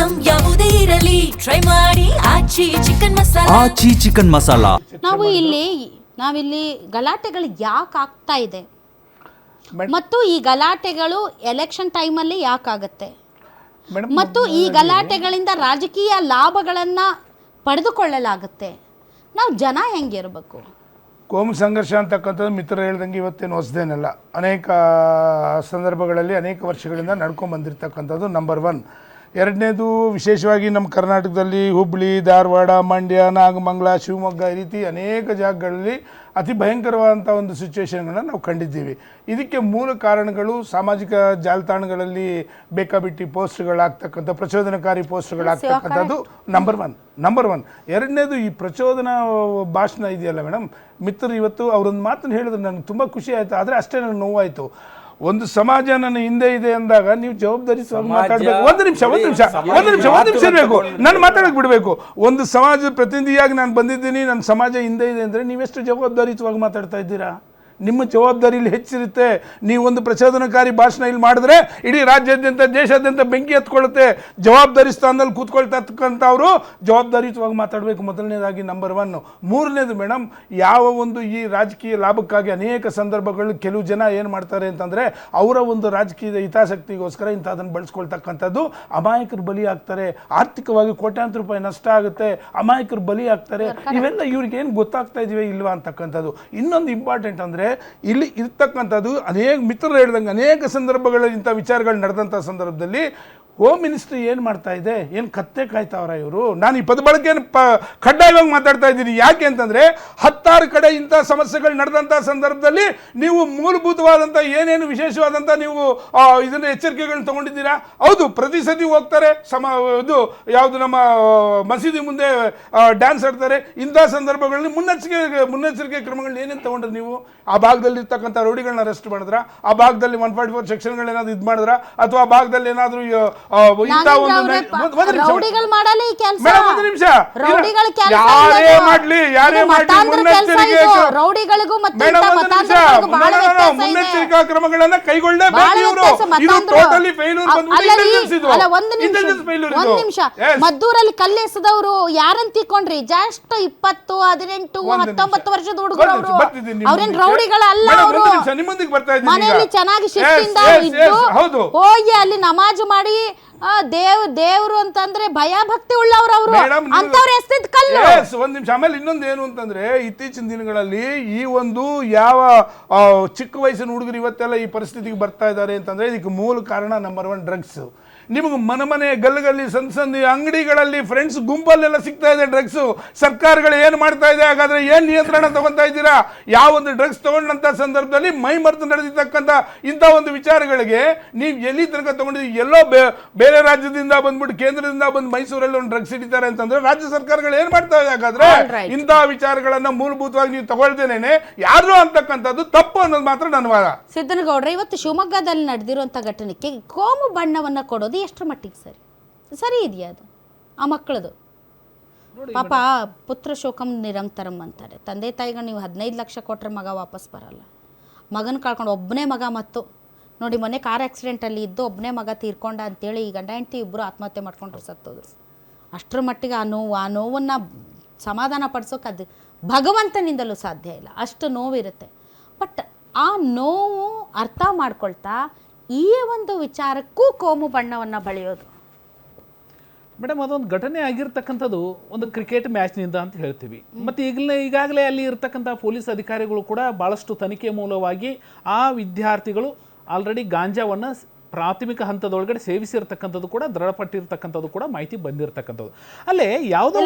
Item ಯಾವುದೇ ಇರಲಿ try ಮಾಡಿ ಆಚಿ ಚಿಕನ್ ಮಸಾಲಾ. ಆಚಿ ಚಿಕನ್ ಮಸಾಲಾ. ನಾವಿಲ್ಲಿ ಗಲಾಟೆಗಳು ಯಾಕೆ ಆಗ್ತಾ ಇದೆ ಮತ್ತು ಈ ಗಲಾಟೆಗಳು ಎಲೆಕ್ಷನ್ ಟೈಮಲ್ಲಿ ಯಾಕಾಗತ್ತೆ ಮತ್ತು ಈ ಗಲಾಟೆಗಳಿಂದ ರಾಜಕೀಯ ಲಾಭಗಳನ್ನು ಪಡೆದುಕೊಳ್ಳಲಾಗುತ್ತೆ. ನಾವು ಜನ ಹೆಂಗಿರಬೇಕು? ಕೋಮು ಸಂಘರ್ಷ ಅಂತಕ್ಕಂಥದ್ದು ಮಿತ್ರರು ಹೇಳ್ದಂಗೆ ಇವತ್ತೇನು ಹೊಸದೇನಲ್ಲ. ಅನೇಕ ಸಂದರ್ಭಗಳಲ್ಲಿ ಅನೇಕ ವರ್ಷಗಳಿಂದ ನಡ್ಕೊಂಡು ಬಂದಿರತಕ್ಕಂಥದ್ದು ನಂಬರ್ 1. ಎರಡನೇದು, ವಿಶೇಷವಾಗಿ ನಮ್ಮ ಕರ್ನಾಟಕದಲ್ಲಿ ಹುಬ್ಬಳ್ಳಿ, ಧಾರವಾಡ, ಮಂಡ್ಯ, ನಾಗಮಂಗಲ, ಶಿವಮೊಗ್ಗ ಈ ರೀತಿ ಅನೇಕ ಜಾಗಗಳಲ್ಲಿ ಅತಿ ಭಯಂಕರವಾದಂಥ ಒಂದು ಸಿಚುವೇಶನ್ಗಳನ್ನ ನಾವು ಕಂಡಿದ್ದೀವಿ. ಇದಕ್ಕೆ ಮೂಲ ಕಾರಣಗಳು ಸಾಮಾಜಿಕ ಜಾಲತಾಣಗಳಲ್ಲಿ ಬೇಕಾಬಿಟ್ಟಿ ಪೋಸ್ಟ್ಗಳಾಗ್ತಕ್ಕಂಥ, ಪ್ರಚೋದನಕಾರಿ ಪೋಸ್ಟ್ಗಳಾಗ್ತಕ್ಕಂಥದ್ದು ನಂಬರ್ ಒನ್. ಎರಡನೇದು, ಈ ಪ್ರಚೋದನಾ ಭಾಷಣ ಇದೆಯಲ್ಲ ಮೇಡಮ್, ಮಿತ್ರರು ಇವತ್ತು ಅವರೊಂದು ಮಾತನ್ನು ಹೇಳಿದ್ರೆ ನನಗೆ ತುಂಬ ಖುಷಿ ಆಯಿತು, ಆದರೆ ಅಷ್ಟೇ ನನಗೆ ನೋವಾಯಿತು. ಒಂದು ಸಮಾಜ ನನ್ನ ಹಿಂದೆ ಇದೆ ಅಂದಾಗ ನೀವು ಜವಾಬ್ದಾರಿಸುವಾಗಿ ಮಾತಾಡಬೇಕು. ಒಂದು ನಿಮಿಷ ಇರಬೇಕು, ನಾನು ಮಾತಾಡಕ್ಕೆ ಬಿಡಬೇಕು. ಒಂದು ಸಮಾಜದ ಪ್ರತಿನಿಧಿಯಾಗಿ ನಾನು ಬಂದಿದ್ದೀನಿ, ನನ್ನ ಸಮಾಜ ಹಿಂದೆ ಇದೆ ಅಂದರೆ ನೀವೆಷ್ಟು ಜವಾಬ್ದಾರಿಯುತವಾಗಿ ಮಾತಾಡ್ತಾ ಇದ್ದೀರಾ? ನಿಮ್ಮ ಜವಾಬ್ದಾರಿ ಇಲ್ಲಿ ಹೆಚ್ಚಿರುತ್ತೆ. ನೀವೊಂದು ಪ್ರಚೋದನಕಾರಿ ಭಾಷಣ ಇಲ್ಲಿ ಮಾಡಿದ್ರೆ ಇಡೀ ರಾಜ್ಯಾದ್ಯಂತ, ದೇಶಾದ್ಯಂತ ಬೆಂಕಿ ಹತ್ಕೊಳ್ಳುತ್ತೆ. ಜವಾಬ್ದಾರಿ ಸ್ಥಾನದಲ್ಲಿ ಕೂತ್ಕೊಳ್ತಕ್ಕಂಥವ್ರು ಜವಾಬ್ದಾರಿಯುತವಾಗಿ ಮಾತಾಡಬೇಕು, ಮೊದಲನೇದಾಗಿ ನಂಬರ್ 1. ಮೂರನೇದು ಮೇಡಮ್, ಯಾವ ಒಂದು ಈ ರಾಜಕೀಯ ಲಾಭಕ್ಕಾಗಿ ಅನೇಕ ಸಂದರ್ಭಗಳು ಕೆಲವು ಜನ ಏನು ಮಾಡ್ತಾರೆ ಅಂತಂದರೆ ಅವರ ಒಂದು ರಾಜಕೀಯದ ಹಿತಾಸಕ್ತಿಗೋಸ್ಕರ ಇಂಥದನ್ನು ಬಳಸ್ಕೊಳ್ತಕ್ಕಂಥದ್ದು, ಅಮಾಯಕರು ಬಲಿ ಆಗ್ತಾರೆ, ಆರ್ಥಿಕವಾಗಿ ಕೋಟ್ಯಾಂತರ ರೂಪಾಯಿ ನಷ್ಟ ಆಗುತ್ತೆ, ಅಮಾಯಕರು ಬಲಿ ಆಗ್ತಾರೆ. ಇವೆಲ್ಲ ಇವ್ರಿಗೆ ಏನು ಗೊತ್ತಾಗ್ತಾ ಇದೀವಿ ಇಲ್ವಾ ಅಂತಕ್ಕಂಥದ್ದು. ಇನ್ನೊಂದು ಇಂಪಾರ್ಟೆಂಟ್ ಅಂದರೆ ಇಲ್ಲಿ ಇರ್ತಕ್ಕಂಥದ್ದು ಅನೇಕ ಮಿತ್ರರು ಹೇಳಿದಂಗೆ ಅನೇಕ ಸಂದರ್ಭಗಳಲ್ಲಿ ಇಂಥ ವಿಚಾರಗಳು ನಡೆದಂಥ ಸಂದರ್ಭದಲ್ಲಿ ಹೋಮ್ ಮಿನಿಸ್ಟ್ರಿ ಏನು ಮಾಡ್ತಾ ಇದೆ? ಏನು ಕತ್ತೆ ಕಾಯ್ತಾವ್ರ ಇವರು? ನಾನು ಈ ಪದ ಬಳಕೆಯನ್ನು ಕಡ್ಡಾಯವಾಗಿ ಮಾತಾಡ್ತಾ ಇದ್ದೀನಿ. ಯಾಕೆ ಅಂತಂದರೆ 16 ಕಡೆ ಇಂಥ ಸಮಸ್ಯೆಗಳು ನಡೆದಂಥ ಸಂದರ್ಭದಲ್ಲಿ ನೀವು ಮೂಲಭೂತವಾದಂಥ ಏನೇನು ವಿಶೇಷವಾದಂಥ ನೀವು ಇದನ್ನು ಎಚ್ಚರಿಕೆಗಳನ್ನ ತೊಗೊಂಡಿದ್ದೀರಾ? ಹೌದು, ಪ್ರತಿ ಸತಿ ಹೋಗ್ತಾರೆ ಇದು ಯಾವುದು ನಮ್ಮ ಮಸೀದಿ ಮುಂದೆ ಡ್ಯಾನ್ಸ್ ಆಡ್ತಾರೆ. ಇಂಥ ಸಂದರ್ಭಗಳಲ್ಲಿ ಮುನ್ನೆಚ್ಚರಿಕೆ ಕ್ರಮಗಳನ್ನ ಏನೇನು ತೊಗೊಂಡ್ರೆ ನೀವು? ಆ ಭಾಗದಲ್ಲಿ ಇರ್ತಕ್ಕಂಥ ರೌಡಿಗಳನ್ನ ಅರೆಸ್ಟ್ ಮಾಡಿದ್ರ? ಆ ಭಾಗದಲ್ಲಿ 144 ಸೆಕ್ಷನ್ಗಳೇನಾದ್ರು ಇದು ಮಾಡಿದ್ರ? ಅಥವಾ ಆ ಭಾಗದಲ್ಲಿ ಏನಾದರೂ ಮುನ್ನೆಚ್ಚರಿಕಾ ಕ್ರಮಗಳನ್ನ ಕೈಗೊಳ್ಳಲೇಬೇಕು. ಮದ್ದೂರಲ್ಲಿ ಕಲ್ಲೆಸದವರು ಯಾರನ್ನ ತಿಳ್ಕೊಂಡ್ರಿ? ಜಸ್ಟ್ 20, 18, 19 ವರ್ಷದ ಹುಡುಗರು. ಅವ್ರೇನ್ ರೌಡಿಗಳಲ್ಲ. ಅವರು ಮನೆಯಲ್ಲಿ ಚೆನ್ನಾಗಿ ಶಿಸ್ತಿಂದ ಇದ್ದು ಹೋಗಿ ಅಲ್ಲಿ ನಮಾಜ್ ಮಾಡಿ ದೇವ್ರು ಅಂತಂದ್ರೆ ಭಯ ಭಕ್ತಿ ಉಳ್ಳವ್ರು ಅವರು. ಅಂತವ್ರು ಎಸ್ತಿದ್ ಕಲ್ಲು. ಒಂದ್ ನಿಮಿಷ. ಆಮೇಲೆ ಇನ್ನೊಂದು ಏನು ಅಂತಂದ್ರೆ, ಇತ್ತೀಚಿನ ದಿನಗಳಲ್ಲಿ ಈ ಒಂದು ಯಾವ ಚಿಕ್ಕ ವಯಸ್ಸಿನ ಹುಡುಗರು ಇವತ್ತೆಲ್ಲ ಈ ಪರಿಸ್ಥಿತಿಗೆ ಬರ್ತಾ ಇದ್ದಾರೆ ಅಂತಂದ್ರೆ ಇದಕ್ಕೆ ಮೂಲ ಕಾರಣ ನಂಬರ್ 1 ಡ್ರಗ್ಸ್. ನಿಮಗೆ ಮನೆ ಗಲ್ಲಗಲ್ಲಿ ಸಂದಿ ಅಂಗಡಿಗಳಲ್ಲಿ ಫ್ರೆಂಡ್ಸ್ ಗುಂಪಲ್ಲೆಲ್ಲ ಸಿಗ್ತಾ ಇದೆ ಡ್ರಗ್ಸು. ಸರ್ಕಾರಗಳು ಏನು ಮಾಡ್ತಾ ಇದೆ? ಹಾಗಾದ್ರೆ ಏನು ನಿಯಂತ್ರಣ ತಗೊತಾ ಇದ್ದೀರಾ? ಯಾವ ಒಂದು ಡ್ರಗ್ಸ್ ತಗೊಂಡಂತ ಸಂದರ್ಭದಲ್ಲಿ ಮೈ ಮರೆತು ನಡೆದಿರ್ತಕ್ಕಂಥ ಇಂಥ ಒಂದು ವಿಚಾರಗಳಿಗೆ ನೀವು ಎಲ್ಲಿ ತನಕ ತಗೊಂಡಿದ್ದೀವಿ? ಎಲ್ಲೋ ಬೇರೆ ರಾಜ್ಯದಿಂದ ಬಂದ್ಬಿಟ್ಟು ಕೇಂದ್ರದಿಂದ ಬಂದು ಮೈಸೂರಲ್ಲಿ ಒಂದು ಡ್ರಗ್ಸ್ ಹಿಡಿತಾರೆ ಅಂತಂದ್ರೆ ರಾಜ್ಯ ಸರ್ಕಾರಗಳು ಏನು ಮಾಡ್ತಾ ಇದೆ? ಹಾಗಾದ್ರೆ ಇಂಥ ವಿಚಾರಗಳನ್ನ ಮೂಲಭೂತವಾಗಿ ನೀವು ತಗೊಳ್ದೇನೆ ಯಾರು ಅಂತಕ್ಕಂಥದ್ದು ತಪ್ಪು ಅನ್ನೋದು ಮಾತ್ರ ನನ್ನ ವಾದ. ಸಿದ್ದನಗೌಡ್ರೆ, ಇವತ್ತು ಶಿವಮೊಗ್ಗದಲ್ಲಿ ನಡೆದಿರುವಂಥ ಘಟನೆಗೆ ಕೋಮು ಬಣ್ಣವನ್ನು ಕೊಡೋದು ಎಷ್ಟರ ಮಟ್ಟಿಗೆ ಸರಿ ಇದೆಯಾ? ಅದು ಆ ಮಕ್ಕಳದು ಪಾಪ ಪುತ್ರ ಶೋಕಂ ನಿರಂತರಂ ಅಂತಾರೆ. ತಂದೆ ತಾಯಿಗಳು ನೀವು 15 ಲಕ್ಷ ಕೊಟ್ಟರೆ ಮಗ ವಾಪಸ್ ಬರಲ್ಲ. ಮಗನ ಕಳ್ಕೊಂಡು ಒಬ್ಬನೇ ಮಗ, ಮತ್ತು ನೋಡಿ ಮೊನ್ನೆ ಕಾರ್ ಆಕ್ಸಿಡೆಂಟಲ್ಲಿ ಇದ್ದು ಒಬ್ಬನೇ ಮಗ ತೀರ್ಕೊಂಡ ಅಂತೇಳಿ ಈ ಗಂಡ ಹೆಂಡತಿ ಇಬ್ಬರು ಆತ್ಮಹತ್ಯೆ ಮಾಡ್ಕೊಂಡ್ರು, ಸತ್ತೋದ್ರು. ಅಷ್ಟರ ಮಟ್ಟಿಗೆ ಆ ನೋವನ್ನು ಸಮಾಧಾನ ಪಡಿಸೋಕೆ ಅದು ಭಗವಂತನಿಂದಲೂ ಸಾಧ್ಯ ಇಲ್ಲ, ಅಷ್ಟು ನೋವಿರುತ್ತೆ. ಬಟ್ ಆ ನೋವು ಅರ್ಥ ಮಾಡ್ಕೊಳ್ತಾ ಈ ಒಂದು ವಿಚಾರಕ್ಕೂ ಕೋಮು ಬಣ್ಣವನ್ನು ಬಳಿಯೋದು ಮೇಡಮ್, ಅದೊಂದು ಘಟನೆ ಆಗಿರ್ತಕ್ಕಂಥದ್ದು ಒಂದು ಕ್ರಿಕೆಟ್ ಮ್ಯಾಚ್ನಿಂದ ಅಂತ ಹೇಳ್ತೀವಿ. ಮತ್ತು ಈಗಾಗಲೇ ಅಲ್ಲಿ ಇರ್ತಕ್ಕಂಥ ಪೊಲೀಸ್ ಅಧಿಕಾರಿಗಳು ಕೂಡ ಭಾಳಷ್ಟು ತನಿಖೆ ಮೂಲವಾಗಿ ಆ ವಿದ್ಯಾರ್ಥಿಗಳು ಆಲ್ರೆಡಿ ಗಾಂಜಾವನ್ನು ಪ್ರಾಥಮಿಕ ಹಂತದೊಳಗಡೆ ಸೇವಿಸಿರ್ತಕ್ಕಂಥದ್ದು ಕೂಡ ದೃಢಪಟ್ಟಿರ್ತಕ್ಕಂಥದ್ದು ಕೂಡ ಮಾಹಿತಿ ಬಂದಿರತಕ್ಕಂಥದ್ದು. ಅಲ್ಲೇ ಯಾವುದೋ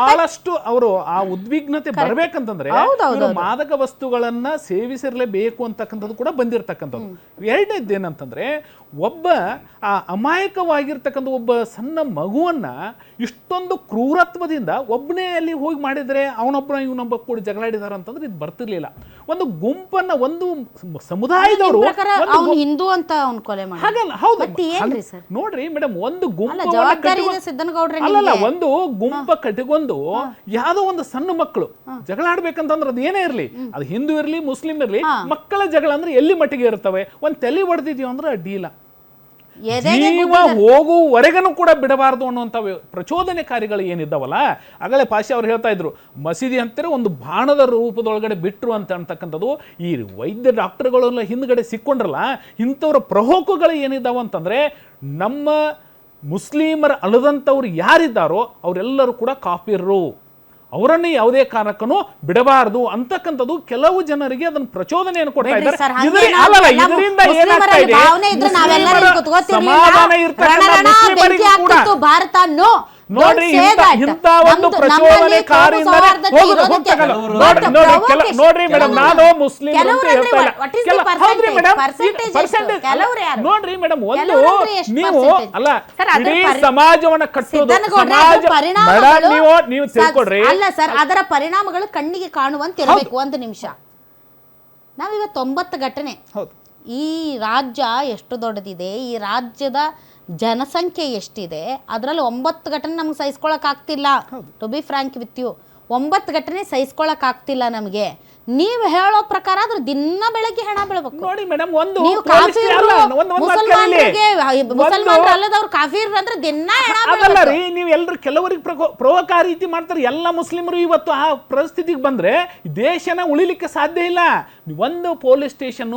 ಬಹಳಷ್ಟು ಅವರು ಆ ಉದ್ವಿಗ್ನತೆ ಬರ್ಬೇಕಂತಂದ್ರೆ ಮಾದಕ ವಸ್ತುಗಳನ್ನ ಸೇವಿಸಿರಲೇಬೇಕು ಅಂತಕ್ಕಂಥದ್ದು ಕೂಡ ಬಂದಿರತಕ್ಕಂಥದ್ದು. ಎರಡನೇದ್ದೇನಂತಂದ್ರೆ, ಒಬ್ಬ ಆ ಅಮಾಯಕವಾಗಿರ್ತಕ್ಕಂಥ ಒಬ್ಬ ಸಣ್ಣ ಮಗುವನ್ನ ಇಷ್ಟೊಂದು ಕ್ರೂರತ್ವದಿಂದ ಒಬ್ಬನೇ ಅಲ್ಲಿ ಹೋಗಿ ಮಾಡಿದ್ರೆ ಅವನೊಬ್ಬ ಇವನೊಬ್ಬ ಕೂಡ ಜಗಳಾಡಿದಾರ ಅಂತಂದ್ರೆ ಇದು ಬರ್ತಿರ್ಲಿಲ್ಲ. ಒಂದು ಗುಂಪನ್ನ, ಒಂದು ಸಮುದಾಯದವರು ಪ್ರಕಾರ ಅವ್ನು ಹಿಂದೂ ಅಂತ ಅವ್ನು ಕೊಲೆ ಮಾಡಿ ಹಾಗಲ್ಲ. ಹೌದು, ಮತ್ತೆ ಏನ್ರಿ ಸರ್? ನೋಡ್ರಿ ಮೇಡಮ್, ಒಂದು ಗುಂಪು ಜವಾಬ್ದಾರಿ ಇದೆ ಸಿದ್ದನಗೌಡ್ರೆ ಅಲ್ಲಲ್ಲ, ಒಂದು ಗುಂಪ ಕಟ್ಟಿಕೊಂಡು ಯಾವ್ದೋ ಒಂದು ಸಣ್ಣ ಮಕ್ಕಳು ಜಗಳ ಆಡ್ಬೇಕಂತಂದ್ರೆ ಅದು ಏನೇ ಇರ್ಲಿ, ಅದು ಹಿಂದೂ ಇರ್ಲಿ ಮುಸ್ಲಿಂ ಇರ್ಲಿ, ಮಕ್ಕಳ ಜಗಳ ಅಂದ್ರೆ ಎಲ್ಲಿ ಮಟ್ಟಿಗೆ ಇರ್ತವೆ? ಒಂದ್ ತಲೆ ಹೊಡೆದಿದ್ಯೋ ಅಂದ್ರೆ ಅಡ್ಡಿ ಇಲ್ಲ, ಜೀವ ಹೋಗುವವರೆಗೂ ಕೂಡ ಬಿಡಬಾರದು ಅನ್ನುವಂಥ ಪ್ರಚೋದನೆಕಾರಿಗಳು ಏನಿದ್ದಾವಲ್ಲ. ಆಗಲೇ ಪಾಷಿ ಅವ್ರು ಹೇಳ್ತಾ ಇದ್ರು, ಮಸೀದಿ ಅಂತಾರೆ ಒಂದು ಬಾಣದ ರೂಪದೊಳಗಡೆ ಬಿಟ್ರು ಅಂತ ಅಂತಕ್ಕಂಥದ್ದು. ಈ ವೈದ್ಯ ಡಾಕ್ಟರ್ಗಳೆಲ್ಲ ಹಿಂದ್ಗಡೆ ಸಿಕ್ಕೊಂಡ್ರಲ್ಲ, ಇಂಥವ್ರ ಪ್ರಹೋಕಗಳು ಏನಿದ್ದಾವ ಅಂತಂದ್ರೆ, ನಮ್ಮ ಮುಸ್ಲಿಮರ ಅಲ್ಲದಂಥವ್ರು ಯಾರಿದ್ದಾರೋ ಅವರೆಲ್ಲರೂ ಕೂಡ ಕಾಫಿರ್ರು, ಅವರನ್ನೇ ಯಾವುದೇ ಕಾರಣಕ್ಕೂ ಬಿಡಬಾರದು ಅಂತಕ್ಕಂಥದ್ದು ಕೆಲವು ಜನರಿಗೆ ಅದನ್ನು ಪ್ರಚೋದನೆಯನ್ನು ಕೊಡ್ತಾ ಇದ್ದಾರೆ. ಇದರಿಂದ ಏನಾಗ್ತಾ ಇದೆ, ಸಮಾಧಾನ ಇರ್ತಕ್ಕಂಥ ಮುಸ್ಲಿಮರಿಗೂ ಕೂಡ ನೋಡ್ರಿ ಇಂಥ ಒಂದು ಪ್ರಚೋದನೆಕಾರಿಯಿಂದಲೇ ನೋಡ್ರಿ ಮೇಡಮ್, ನಾನು ಮುಸ್ಲಿಂ ಅಂತ ಹೇಳ್ತಾ ಇಲ್ಲ. ಹೌದ್ರಿ ಮೇಡಮ್, ನೋಡ್ರಿ ಮೇಡಮ್, ಒಂದು ನೀವು ಅಲ್ಲ ಇಡೀ ಸಮಾಜವನ್ನ ಕಟ್ಟೋದು, ಸಮಾಜ ಮೇಡಮ್ ನೀವು ತಿಳ್ಕೊಡ್ರಿ. ಅಲ್ಲ ಸರ್, ಅದರ ಪರಿಣಾಮಗಳು ಕಣ್ಣಿಗೆ ಕಾಣುವಂತಿರಬೇಕು. ಒಂದು ನಿಮಿಷ, ನಾವಿವತ್ತು 9 ಘಟನೆ, ಈ ರಾಜ್ಯ ಎಷ್ಟು ದೊಡ್ಡದಿದೆ, ಈ ರಾಜ್ಯದ ಜನಸಂಖ್ಯೆ ಎಷ್ಟಿದೆ, ಅದರಲ್ಲಿ 9 ಘಟನೆ ನಮ್ಗೆ ಸಹಿಸ್ಕೊಳಕ್ ಆಗ್ತಿಲ್ಲ. To be frank with you, 9 ಘಟನೆ ಸಹಿಸ್ಕೊಳಕ್ ಆಗ್ತಿಲ್ಲ ನಮಗೆ. ನೀವು ಹೇಳೋ ಪ್ರಕಾರ ಅದ್ರ ದಿನ ಬೆಳಗ್ಗೆ ಹೆಣ ಬೀಳ್ಬೇಕು. ನೋಡಿ ಮೇಡಮ್, ಒಂದು ಮುಸಲ್ಮಾನರು ಅಲ್ಲದವ್ರು ಕಾಫಿರ್ ಅಂದ್ರೆ ದಿನ ಹೆಣ ಅದಲ್ಲ ರೀ, ನೀವು ಎಲ್ಲರೂ ಕೆಲವರಿಗೆ ಪ್ರವೋಕ ರೀತಿ ಮಾಡ್ತಾರೆ. ಎಲ್ಲ ಮುಸ್ಲಿಮರು ಇವತ್ತು ಆ ಪರಿಸ್ಥಿತಿಗೆ ಬಂದ್ರೆ ದೇಶನ ಉಳಿಲಿಕ್ಕೆ ಸಾಧ್ಯ ಇಲ್ಲ. ಒಂದು ಪೊಲೀಸ್ ಸ್ಟೇಷನ್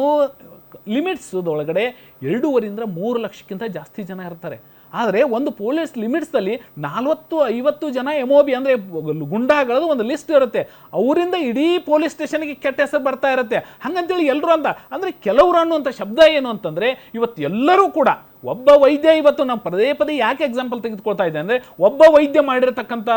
ಲಿಮಿಟ್ಸ್ ಒಳಗಡೆ 2.5 - 3 ಲಕ್ಷಕ್ಕಿಂತ ಜಾಸ್ತಿ ಜನ ಇರ್ತಾರೆ. ಆದರೆ ಒಂದು ಪೊಲೀಸ್ ಲಿಮಿಟ್ಸ್ದಲ್ಲಿ 40-50 ಜನ MOB ಅಂದರೆ ಗುಂಡಾಗಳದ್ದು ಒಂದು ಲಿಸ್ಟ್ ಇರುತ್ತೆ. ಅವರಿಂದ ಇಡೀ ಪೊಲೀಸ್ ಸ್ಟೇಷನ್ಗೆ ಕೆಟ್ಟ ಹೆಸರು ಬರ್ತಾ ಇರುತ್ತೆ. ಹಂಗಂತೇಳಿ ಎಲ್ಲರೂ ಅಂತ ಅಂದರೆ ಕೆಲವರು ಅನ್ನುವಂಥ ಶಬ್ದ ಏನು ಅಂತಂದರೆ, ಇವತ್ತು ಎಲ್ಲರೂ ಕೂಡ ಒಬ್ಬ ವೈದ್ಯ, ಇವತ್ತು ನಾವು ಪದೇ ಯಾಕೆ ಎಕ್ಸಾಂಪಲ್ ತೆಗೆದುಕೊಳ್ತಾ ಇದ್ದೆ ಅಂದರೆ, ಒಬ್ಬ ವೈದ್ಯ ಮಾಡಿರತಕ್ಕಂಥ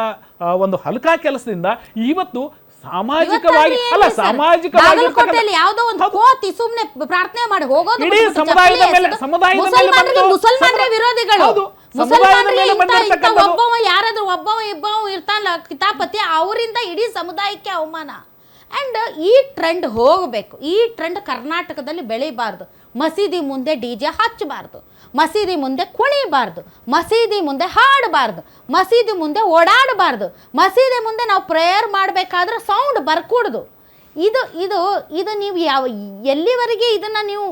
ಒಂದು ಹಲ್ಕಾ ಕೆಲಸದಿಂದ ಇವತ್ತು ಸಾಮಾಜಿಕವಾಗಿ ಅಲ್ಲ ಸಾಮಾಜಿಕವಾಗಿ ಯಾವುದೋ ಒಂದು ಕೋತಿ ಸುಮ್ಮನೆ ಪ್ರಾರ್ಥನೆ ಮಾಡಿ ಹೋಗೋದು, ಇಡೀ ಸಮುದಾಯದ ಮೇಲೆ ಮುಸಲ್ಮಾನರ ವಿರೋಧಿಗಳು, ಒಬ್ಬವ ಯಾರಾದ್ರೂ ಒಬ್ಬವ ಇಬ್ಬವ ಇರ್ತಾನಲ್ಲ ಕಿತಾಪತಿ, ಅವರಿಂದ ಇಡೀ ಸಮುದಾಯಕ್ಕೆ ಅವಮಾನ. ಅಂಡ್ ಈ ಟ್ರೆಂಡ್ ಹೋಗಬೇಕು. ಈ ಟ್ರೆಂಡ್ ಕರ್ನಾಟಕದಲ್ಲಿ ಬೆಳಿಬಾರ್ದು. ಮಸೀದಿ ಮುಂದೆ DJ ಹಚ್ಚಬಾರ್ದು, ಮಸೀದಿ ಮುಂದೆ ಕುಣಿಬಾರ್ದು, ಮಸೀದಿ ಮುಂದೆ ಹಾಡಬಾರ್ದು, ಮಸೀದಿ ಮುಂದೆ ಓಡಾಡಬಾರ್ದು, ಮಸೀದಿ ಮುಂದೆ ನಾವು ಪ್ರೇಯರ್ ಮಾಡಬೇಕಾದ್ರೆ ಸೌಂಡ್ ಬರ್ಕೂಡ್ದು. ಇದು ಇದು ಇದು ನೀವು ಎಲ್ಲಿವರೆಗೆ ಇದನ್ನು ನೀವು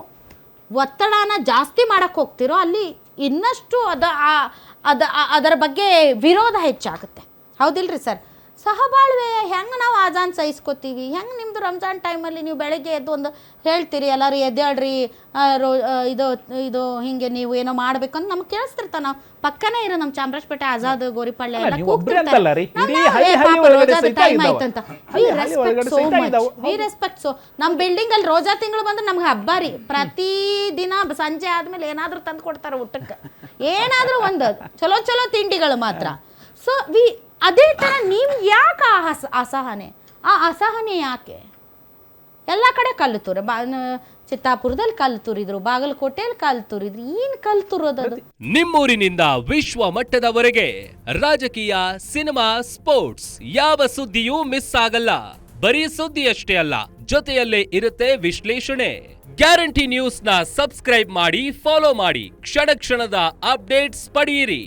ಒತ್ತಡನ ಜಾಸ್ತಿ ಮಾಡಕ್ಕೆ ಹೋಗ್ತಿರೋ ಅಲ್ಲಿ ಇನ್ನಷ್ಟು ಅದರ ಬಗ್ಗೆ ವಿರೋಧ ಹೆಚ್ಚಾಗುತ್ತೆ. ಹೌದಿಲ್ರಿ ಸರ್? ಸಹಬಾಳ್ವೆ ಹೆಂಗೆ ನಾವು ಆಜಾನ್ ಸಹಿಸ್ಕೋತೀವಿ? ಹೆಂಗೆ ನಿಮ್ಮದು ರಂಜಾನ್ ಟೈಮಲ್ಲಿ ನೀವು ಬೆಳಗ್ಗೆ ಎದ್ದು ಒಂದು ಹೇಳ್ತೀರಿ ಎಲ್ಲರೂ ಎದ್ದೇಳ್ರಿ, ಇದು ಹಿಂಗೆ ನೀವು ಏನೋ ಮಾಡ್ಬೇಕಂತ ನಮ್ಗೆ ಕೇಳಿಸ್ತಿರ್ತಾವೆ. ನಾವು ಪಕ್ಕನೇ ಇರೋ ನಮ್ಮ ಚಾಮರಾಜಪೇಟೆ ಆಜಾದ್ ಗೋರಿಪಳ್ಳಿ ಎಲ್ಲ ಟೈಮ್ ಆಯ್ತಂತ. ವಿ ರೆಸ್ಪೆಕ್ಟ್ ಸೊ ನಮ್ಮ ಬಿಲ್ಡಿಂಗ್ ಅಲ್ಲಿ ರೋಜಾ ತಿಂಗಳು ಬಂದ್ರೆ ನಮ್ಗೆ ಹಬ್ಬ ರೀ. ಪ್ರತಿ ದಿನ ಸಂಜೆ ಆದ್ಮೇಲೆ ಏನಾದರೂ ತಂದು ಕೊಡ್ತಾರೆ ಊಟಕ್ಕೆ, ಏನಾದರೂ ಒಂದು ಚಲೋ ತಿಂಡಿಗಳು ಮಾತ್ರ. ಸೊ ಅದೇ ಥರ ನೀವು ಯಾಕೆ ಅಸಹನೆ ಯಾಕೆ? ಎಲ್ಲ ಕಡೆ ಕಲ್ಲು ತೂರ, ಚಿತ್ತಾಪುರದಲ್ಲಿ ಕಲ್ಲು ತೂರಿದ್ರು, ಬಾಗಲಕೋಟೆಯಲ್ಲಿ ಕಲ್ಲು ತೂರಿದ್ರು, ಏನು ಕಲ್ಲು ತೂರೋದು? ನಿಮ್ಮೂರಿನಿಂದ ವಿಶ್ವ ಮಟ್ಟದವರೆಗೆ ರಾಜಕೀಯ, ಸಿನಿಮಾ, ಸ್ಪೋರ್ಟ್ಸ್ ಯಾವ ಸುದ್ದಿಯೂ ಮಿಸ್ ಆಗಲ್ಲ. ಬರೀ ಸುದ್ದಿಯಷ್ಟೇ ಅಲ್ಲ, ಜೊತೆಯಲ್ಲೇ ಇರುತ್ತೆ ವಿಶ್ಲೇಷಣೆ. ಗ್ಯಾರಂಟಿ ನ್ಯೂಸ್ ನ ಸಬ್ಸ್ಕ್ರೈಬ್ ಮಾಡಿ, ಫಾಲೋ ಮಾಡಿ, ಕ್ಷಣ ಕ್ಷಣದ ಅಪ್ಡೇಟ್ಸ್ ಪಡೆಯಿರಿ.